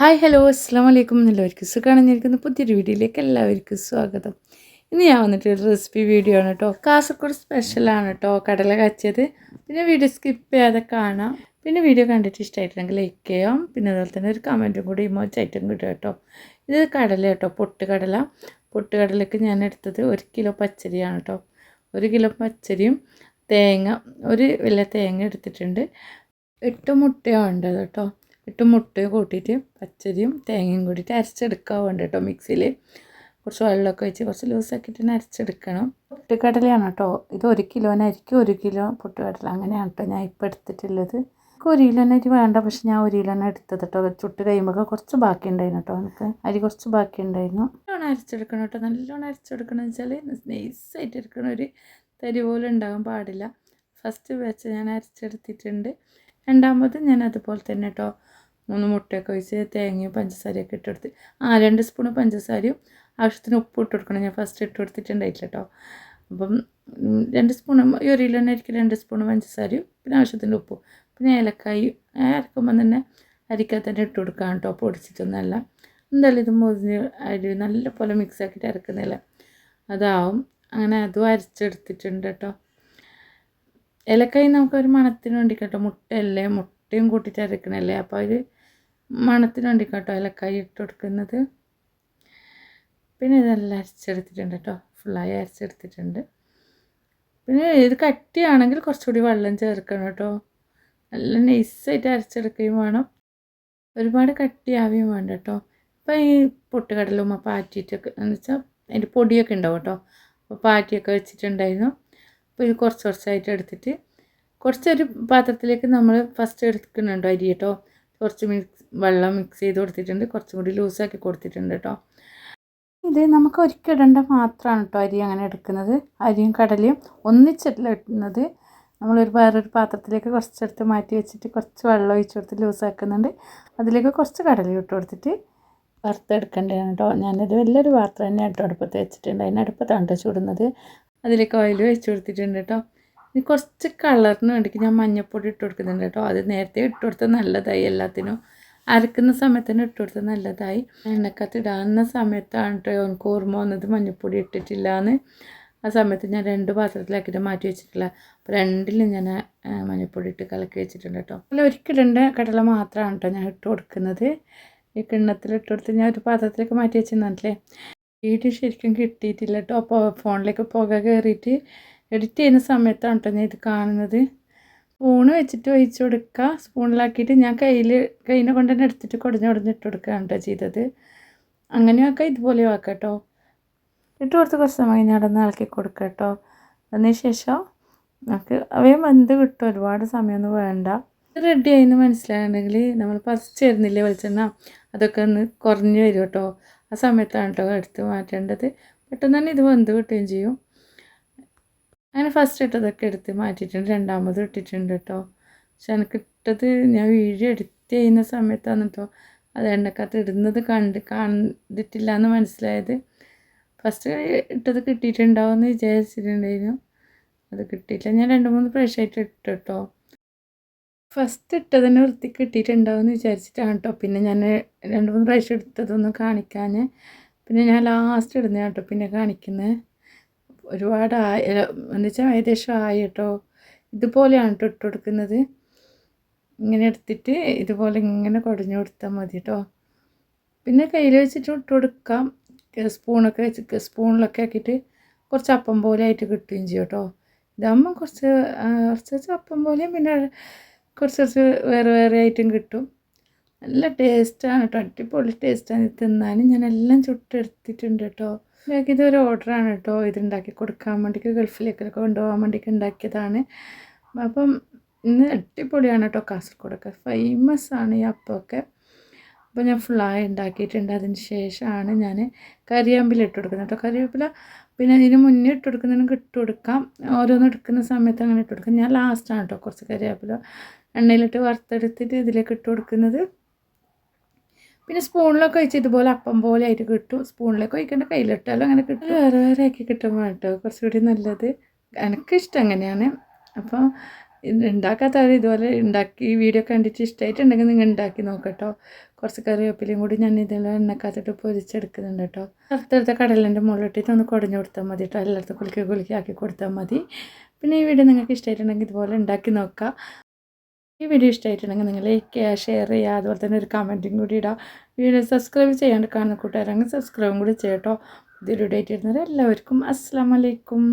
Hi hello അസ്സാം വലൈക്കും. എല്ലാവർക്കും സുഖമാണെന്നിരിക്കുന്ന പുതിയൊരു വീഡിയോയിലേക്ക് എല്ലാവർക്കും സ്വാഗതം. ഇന്ന് ഞാൻ വന്നിട്ടൊരു റെസിപ്പി വീഡിയോ ആണ് കേട്ടോ. കാസർഗോഡ് സ്പെഷ്യലാണ് കേട്ടോ കടല കാച്ചിയത്. പിന്നെ വീഡിയോ സ്കിപ്പ് ചെയ്യാതെ കാണാം. പിന്നെ വീഡിയോ കണ്ടിട്ട് ഇഷ്ടമായിട്ടുണ്ടെങ്കിൽ ലൈക്ക് ചെയ്യാം. പിന്നെ അതുപോലെ തന്നെ ഒരു കമൻറ്റും കൂടി ഇമോച്ചായിട്ടും കിട്ടും കേട്ടോ. ഇത് കടല കേട്ടോ, പൊട്ടുകടലയ്ക്ക് ഞാൻ എടുത്തത് 1 കിലോ പച്ചരിയാണ് കേട്ടോ. 1 കിലോ പച്ചരിയും തേങ്ങ, ഒരു വലിയ തേങ്ങ എടുത്തിട്ടുണ്ട്. 8 മുട്ടയാണ് വേണ്ടത് കേട്ടോ. 8 മുട്ടയും കൂട്ടിയിട്ട് പച്ചരിയും തേങ്ങയും കൂടിയിട്ട് അരച്ചെടുക്കാൻ വേണ്ട കേട്ടോ. മിക്സിയിൽ കുറച്ച് വെള്ളമൊക്കെ വെച്ച് കുറച്ച് ലൂസാക്കിയിട്ട് തന്നെ അരച്ചെടുക്കണം. പൊട്ടുകടലയാണ് കേട്ടോ. ഇത് 1 കിലോന് അരിക്ക് 1 കിലോ പൊട്ടുകടല, അങ്ങനെയാണ് കേട്ടോ ഞാൻ ഇപ്പോൾ എടുത്തിട്ടുള്ളത്. എനിക്ക് 1 കിലോന് അരി വേണ്ട, പക്ഷെ ഞാൻ 1 കിലോന് എടുത്തത് കേട്ടോ. ചുട്ട് കഴിയുമ്പോൾ കുറച്ച് ബാക്കി ഉണ്ടായിരുന്നു കേട്ടോ. എനിക്ക് അരി കുറച്ച് ബാക്കി ഉണ്ടായിരുന്നു. നല്ലോണം അരച്ചെടുക്കണം കേട്ടോ. നല്ലോണം അരച്ചെടുക്കണം എന്ന് വെച്ചാൽ നൈസായിട്ട് എടുക്കണം, ഒരു തരി പോലും ഉണ്ടാകാൻ പാടില്ല. ഫസ്റ്റ് വെച്ച് ഞാൻ അരച്ചെടുത്തിട്ടുണ്ട്. രണ്ടാമത് ഞാൻ അതുപോലെ തന്നെ കേട്ടോ 3 മുട്ടയൊക്കെ ഒഴിച്ച് തേങ്ങയും പഞ്ചസാരയൊക്കെ ഇട്ടെടുത്ത് 2 സ്പൂണ് പഞ്ചസാരയും ആവശ്യത്തിന് ഉപ്പ് ഇട്ട് കൊടുക്കണം. ഞാൻ ഫസ്റ്റ് ഇട്ട് കൊടുത്തിട്ടുണ്ടായിട്ടില്ല കേട്ടോ. അപ്പം 2 സ്പൂണ്, ഈ 1 കിലോന് ആയിരിക്കും 2 സ്പൂണ് പഞ്ചസാരയും പിന്നെ ആവശ്യത്തിന് ഉപ്പും പിന്നെ ഏലക്കായി അരക്കുമ്പം തന്നെ അരിക്കാൽ തന്നെ ഇട്ട് കൊടുക്കാം കേട്ടോ, പൊടിച്ചിട്ടൊന്നല്ല. എന്തായാലും ഇത് മുറിഞ്ഞ് അരി നല്ല പോലെ മിക്സ് ആക്കിയിട്ട് അരക്കുന്നില്ല, അതാവും. അങ്ങനെ അതും അരച്ചെടുത്തിട്ടുണ്ട് കേട്ടോ. ഏലക്കായി നമുക്കൊരു മണത്തിന് വേണ്ടി കേട്ടോ. മുട്ടയും കൂട്ടിയിട്ട് അരക്കണല്ലേ, അപ്പോൾ ഒരു മണത്തിന് വേണ്ടി കേട്ടോ ഏലക്കായി ഇട്ട് കൊടുക്കുന്നത്. പിന്നെ ഇതെല്ലാം അരച്ചെടുത്തിട്ടുണ്ട് കേട്ടോ, ഫുള്ളായി അരച്ചെടുത്തിട്ടുണ്ട്. പിന്നെ ഇത് കട്ടിയാണെങ്കിൽ കുറച്ചുകൂടി വെള്ളം ചേർക്കണം കേട്ടോ. നല്ല നൈസായിട്ട് അരച്ചെടുക്കുകയും വേണം, ഒരുപാട് കട്ടിയാവുകയും വേണ്ട കേട്ടോ. അപ്പോൾ ഈ പൊട്ടുകടലുമ്മ പാറ്റിയിട്ടൊക്കെ എന്ന് വെച്ചാൽ അതിൻ്റെ പൊടിയൊക്കെ ഉണ്ടാവും കേട്ടോ. അപ്പോൾ പാറ്റിയൊക്കെ വെച്ചിട്ടുണ്ടായിരുന്നു. അപ്പോൾ ഇത് കുറച്ചായിട്ട് എടുത്തിട്ട് കുറച്ചൊരു പാത്രത്തിലേക്ക് നമ്മൾ ഫസ്റ്റ് എടുക്കുന്നുണ്ടോ അരി കേട്ടോ. കുറച്ച് വെള്ളം മിക്സ് ചെയ്ത് കൊടുത്തിട്ടുണ്ട്, കുറച്ചും കൂടി ലൂസാക്കി കൊടുത്തിട്ടുണ്ട് കേട്ടോ. ഇത് നമുക്ക് ഒരിക്കലിടേണ്ട മാത്രമാണ് കേട്ടോ അരി അങ്ങനെ എടുക്കുന്നത്. അരിയും കടലയും ഒന്നിച്ചല്ല ഇടുന്നത്. വേറൊരു പാത്രത്തിലേക്ക് കുറച്ചെടുത്ത് മാറ്റി വെച്ചിട്ട് കുറച്ച് വെള്ളം ഒഴിച്ച് കൊടുത്ത് ലൂസാക്കുന്നുണ്ട്. അതിലേക്ക് കുറച്ച് കടല ഇട്ട് കൊടുത്തിട്ട് വറുത്തെടുക്കേണ്ടതാണ് കേട്ടോ. ഞാനൊരു വലിയൊരു പാത്രം തന്നെ കേട്ടോ അടുപ്പത്ത് വെച്ചിട്ടുണ്ട്. അതിനടുപ്പത്താണ് കേട്ടോ ചൂടുന്നത്. അതിലേക്ക് ഓയിൽ വെച്ച് കൊടുത്തിട്ടുണ്ട് കേട്ടോ. ഇനി കുറച്ച് കളറിന് വേണ്ടിയിട്ട് ഞാൻ മഞ്ഞൾപ്പൊടി ഇട്ട് കൊടുക്കുന്നുണ്ട് കേട്ടോ. അത് നേരത്തെ ഇട്ട് കൊടുത്താൽ നല്ലതായി, എല്ലാത്തിനും അരക്കുന്ന സമയത്ത് തന്നെ ഇട്ട് കൊടുത്താൽ നല്ലതായി. എണ്ണക്കകത്ത് ഇടാവുന്ന സമയത്താണ് കേട്ടോ എനിക്ക് ഓർമ്മ വന്നത് മഞ്ഞൾപ്പൊടി ഇട്ടിട്ടില്ല എന്ന്. ആ സമയത്ത് ഞാൻ 2 പാത്രത്തിലാക്കിയിട്ട് മാറ്റി വെച്ചിട്ടില്ല. അപ്പോൾ 2ലും ഞാൻ മഞ്ഞൾപ്പൊടി ഇട്ട് കലക്കി വെച്ചിട്ടുണ്ട് കേട്ടോ. അല്ല, ഒരിക്കലിടേണ്ട കടല മാത്രമാണ് കേട്ടോ ഞാൻ ഇട്ട് കൊടുക്കുന്നത്. ഈ കിണ്ണത്തിൽ ഇട്ട് കൊടുത്ത് ഞാൻ ഒരു പാത്രത്തിലേക്ക് മാറ്റി വെച്ചിരുന്നില്ലേ. വീഡിയോ ശരിക്കും കിട്ടിയിട്ടില്ല കേട്ടോ. അപ്പോൾ ഫോണിലേക്ക് പുക കയറിയിട്ട് എഡിറ്റ് ചെയ്യുന്ന സമയത്താണ് കേട്ടോ ഞാൻ ഇത് കാണുന്നത്. സ്പൂണ് വെച്ചിട്ട് ഒഴിച്ച് കൊടുക്കുക. സ്പൂണിലാക്കിയിട്ട് ഞാൻ കയ്യിനെ കൊണ്ട് തന്നെ എടുത്തിട്ട് കുടഞ്ഞിട്ട് കൊടുക്കുകയാണ് കേട്ടോ ചെയ്തത്. അങ്ങനെയൊക്കെ ഇതുപോലെ ആക്കാം കേട്ടോ. ഇട്ട് കൊടുത്ത് കുറച്ച് സമയം നടന്ന് ഇളക്കി കൊടുക്കുക കേട്ടോ. അതിന് ശേഷം നമുക്ക് അവയും വെന്ത് കിട്ടും, ഒരുപാട് സമയമൊന്നും വേണ്ട. റെഡി ആയിന്ന് മനസ്സിലായിട്ടുണ്ടെങ്കിൽ നമ്മൾ പറിച്ചേരുന്നില്ലേ വെളിച്ചെണ്ണ, അതൊക്കെ ഒന്ന് കുറഞ്ഞ് വരും കേട്ടോ. ആ സമയത്താണ് കേട്ടോ എടുത്ത് മാറ്റേണ്ടത്. പെട്ടെന്ന് തന്നെ ഇത് വെന്ത് കിട്ടുകയും ചെയ്യും. അങ്ങനെ ഫസ്റ്റ് ഇട്ടതൊക്കെ എടുത്ത് മാറ്റിയിട്ടുണ്ട്, രണ്ടാമത് ഇട്ടിട്ടുണ്ട് കേട്ടോ. പക്ഷെ എനിക്ക് ഇട്ടത് ഞാൻ വീഡിയോ എഡിറ്റ് ചെയ്യുന്ന സമയത്താണ് കേട്ടോ അത് എണ്ണക്കകത്ത് ഇടുന്നത് കണ്ടിട്ടില്ല എന്ന് മനസ്സിലായത്. ഫസ്റ്റ് ഇട്ടത് കിട്ടിയിട്ടുണ്ടാവുമെന്ന് വിചാരിച്ചിട്ടുണ്ടായിരുന്നു, അത് കിട്ടിയിട്ടില്ല. ഞാൻ 2-3 പ്രാവശ്യമായിട്ട് ഇട്ടു കേട്ടോ. ഫസ്റ്റ് ഇട്ടതിന് വൃത്തി കിട്ടിയിട്ടുണ്ടാവുമെന്ന് വിചാരിച്ചിട്ടാണ് കേട്ടോ പിന്നെ ഞാൻ 2-3 പ്രാവശ്യം എടുത്തതൊന്നും കാണിക്കാൻ. പിന്നെ ഞാൻ ലാസ്റ്റ് ഇടുന്ന കേട്ടോ പിന്നെ കാണിക്കുന്നത്. ഒരുപാട് എന്ന് വെച്ചാൽ ഏകദേശം ആയി കേട്ടോ. ഇതുപോലെയാണ് കേട്ടോ ഇട്ട് കൊടുക്കുന്നത്. ഇങ്ങനെ എടുത്തിട്ട് ഇതുപോലെ ഇങ്ങനെ കുടഞ്ഞു കൊടുത്താൽ മതി കേട്ടോ. പിന്നെ കയ്യിൽ വെച്ചിട്ട് ഇട്ട് കൊടുക്കാം. സ്പൂണൊക്കെ വെച്ച് സ്പൂണിലൊക്കെ ആക്കിയിട്ട് കുറച്ച് അപ്പം പോലെ ആയിട്ട് കിട്ടുകയും ചെയ്യും കേട്ടോ. ഇതാകുമ്പോൾ കുറച്ച് അപ്പം പോലെയും പിന്നെ കുറച്ച് വേറെ ആയിട്ടും കിട്ടും. നല്ല ടേസ്റ്റാണ് കേട്ടോ, അടിപൊളി ടേസ്റ്റാണ്. തിന്നാനും ഞാൻ എല്ലാം ചുട്ടെടുത്തിട്ടുണ്ട് കേട്ടോ. ഇതൊരു ഓർഡറാണ് കേട്ടോ. ഇതുണ്ടാക്കി കൊടുക്കാൻ വേണ്ടിയിട്ട് ഗൾഫിലേക്കൊക്കെ കൊണ്ടുപോകാൻ വേണ്ടിയിട്ട് ഉണ്ടാക്കിയതാണ്. അപ്പം ഇന്ന് അടിപൊളിയാണ് കേട്ടോ. കാസർഗോഡൊക്കെ ഫേമസ് ആണ് ഈ അപ്പമൊക്കെ. അപ്പോൾ ഞാൻ ഫുള്ളായി ഉണ്ടാക്കിയിട്ടുണ്ട്. അതിന് ശേഷമാണ് ഞാൻ കരിവേപ്പില ഇട്ട് കൊടുക്കുന്നത് കേട്ടോ. കരിവേപ്പില പിന്നെ ഇതിന് മുന്നേ ഇട്ട് കൊടുക്കുന്നതിനും ഇട്ട് കൊടുക്കാം, ഓരോന്ന് എടുക്കുന്ന സമയത്ത് അങ്ങനെ ഇട്ട് കൊടുക്കാം. ഞാൻ ലാസ്റ്റാണ് കേട്ടോ കുറച്ച് കരിവേപ്പില എണ്ണയിലിട്ട് വറുത്തെടുത്തിട്ട് ഇതിലേക്ക് ഇട്ട് കൊടുക്കുന്നത്. പിന്നെ സ്പൂണിലൊക്കെ ഒഴിച്ച് ഇതുപോലെ അപ്പം പോലെ ആയിട്ട് കിട്ടും. സ്പൂണിലേക്ക് ഒഴിക്കേണ്ട, കയ്യിലിട്ടാലും അങ്ങനെ കിട്ടും. വേറെ ആക്കി കിട്ടുമ്പോൾ കേട്ടോ കുറച്ചുകൂടി നല്ലത്. എനിക്കിഷ്ടം അങ്ങനെയാണ്. അപ്പോൾ ഉണ്ടാക്കാത്തവർ ഇതുപോലെ ഉണ്ടാക്കി വീഡിയോ കണ്ടിട്ട് ഇഷ്ടമായിട്ടുണ്ടെങ്കിൽ നിങ്ങൾ ഉണ്ടാക്കി നോക്കട്ടോ. കുറച്ച് കറിവേപ്പിലയും കൂടി ഞാൻ ഇതെല്ലാം എണ്ണക്കകത്തിട്ട് പൊരിച്ചെടുക്കുന്നുണ്ട് കേട്ടോ. അടുത്തടുത്ത കടലിൻ്റെ മുകളിലിട്ടിട്ട് ഒന്ന് കുടഞ്ഞു കൊടുത്താൽ മതി കേട്ടോ. എല്ലായിടത്തും കുലുക്കി ആക്കി കൊടുത്താൽ മതി. പിന്നെ ഈ വീഡിയോ നിങ്ങൾക്ക് ഇഷ്ടമായിട്ടുണ്ടെങ്കിൽ ഇതുപോലെ ഉണ്ടാക്കി നോക്കുക. ഈ വീഡിയോ ഇഷ്ടമായിട്ടുണ്ടെങ്കിൽ നിങ്ങൾ ലൈക്ക് ചെയ്യുക, ഷെയർ ചെയ്യുക, അതുപോലെ തന്നെ ഒരു കമൻറ്റും കൂടി ഇടുക. വീഡിയോ സബ്സ്ക്രൈബ് ചെയ്യാണ്ട് കാണുന്ന കൂട്ടുകാരെങ്കിൽ സബ്സ്ക്രൈബും കൂടി ചെയ്യട്ടോ. പുതിയൊരു ഡേറ്റ് ഇടുന്നത് എല്ലാവർക്കും അസ്സലാമു അലൈക്കും.